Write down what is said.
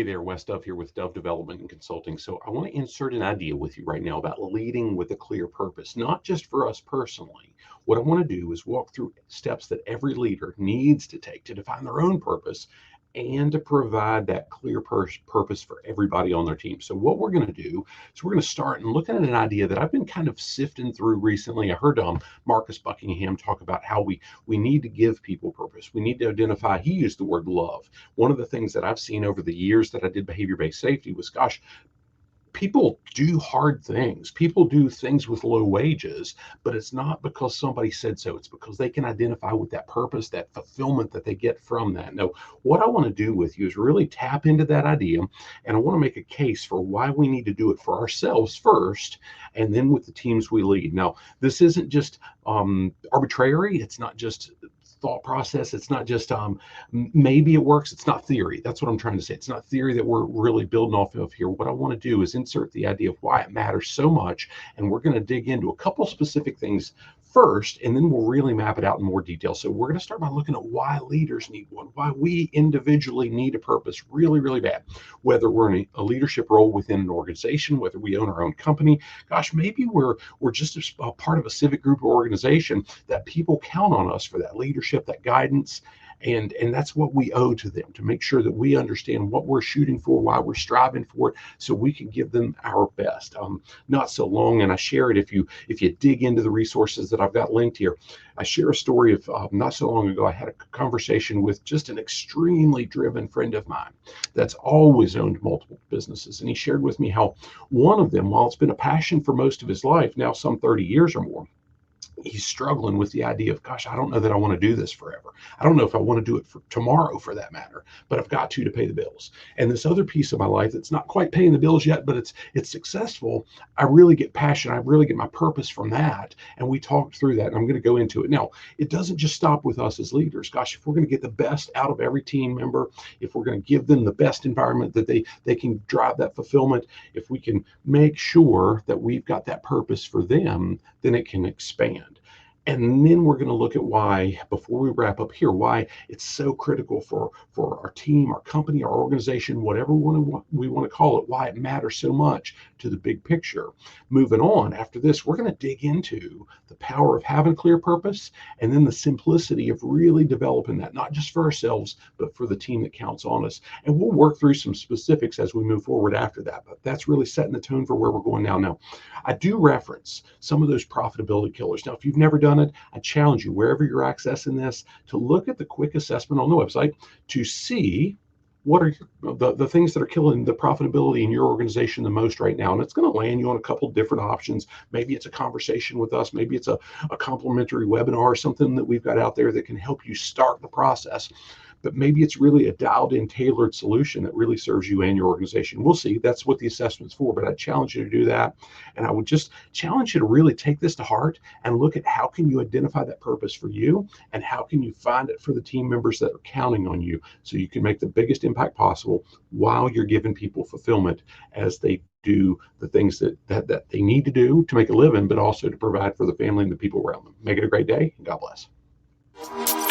there, West Dove here with Dove Development and Consulting. So I want to insert an idea with you right now about leading with a clear purpose, not just for us personally. What I want to do is walk through steps that every leader needs to take to define their own purpose and to provide that clear purpose for everybody on their team. So what we're going to do is we're going to start and looking at an idea that I've been kind of sifting through recently. I heard Marcus Buckingham talk about how we need to give people purpose. We need to identify, he used the word love. One of the things that I've seen over the years that I did behavior-based safety was, gosh, people do hard things. People do things with low wages, but it's not because somebody said so. It's because they can identify with that purpose, that fulfillment that they get from that. Now, what I want to do with you is really tap into that idea, and I want to make a case for why we need to do it for ourselves first, and then with the teams we lead. Now, this isn't just arbitrary. It's not just thought process. It's not just maybe it works. It's not theory. That's what I'm trying to say. It's not theory that we're really building off of here. What I want to do is insert the idea of why it matters so much, and we're going to dig into a couple specific things first, and then we'll really map it out in more detail. So we're going to start by looking at why leaders need one, why we individually need a purpose really, really bad. Whether we're in a leadership role within an organization, whether we own our own company, gosh, maybe we're just a part of a civic group or organization that people count on us for that leadership, that guidance, and that's what we owe to them, to make sure that we understand what we're shooting for, why we're striving for it, so we can give them our best. Not so long, and I share it if you dig into the resources that I've got linked here. I share a story of not so long ago. I had a conversation with just an extremely driven friend of mine that's always owned multiple businesses, and he shared with me how one of them, while it's been a passion for most of his life, now some 30 years or more, he's struggling with the idea of, gosh, I don't know that I want to do this forever. I don't know if I want to do it for tomorrow, for that matter, but I've got to pay the bills. And this other piece of my life that's not quite paying the bills yet, but it's successful. I really get passion. I really get my purpose from that. And we talked through that, and I'm going to go into it. Now, it doesn't just stop with us as leaders. Gosh, if we're going to get the best out of every team member, if we're going to give them the best environment that they can drive that fulfillment, if we can make sure that we've got that purpose for them, then it can expand. And then we're going to look at why, before we wrap up here, why it's so critical for our team, our company, our organization, whatever we want to call it, why it matters so much to the big picture. Moving on, after this, we're going to dig into the power of having a clear purpose, and then the simplicity of really developing that, not just for ourselves, but for the team that counts on us. And we'll work through some specifics as we move forward after that, but that's really setting the tone for where we're going now. Now, I do reference some of those profitability killers. Now, if you've never done it, I challenge you, wherever you're accessing this, to look at the quick assessment on the website to see what are the things that are killing the profitability in your organization the most right now. And it's going to land you on a couple different options. Maybe it's a conversation with us. Maybe it's a complimentary webinar or something that we've got out there that can help you start the process. But maybe it's really a dialed in, tailored solution that really serves you and your organization. We'll see. That's what the assessment's for, but I challenge you to do that. And I would just challenge you to really take this to heart and look at how can you identify that purpose for you, and how can you find it for the team members that are counting on you, so you can make the biggest impact possible while you're giving people fulfillment as they do the things that they need to do to make a living, but also to provide for the family and the people around them. Make it a great day, and God bless.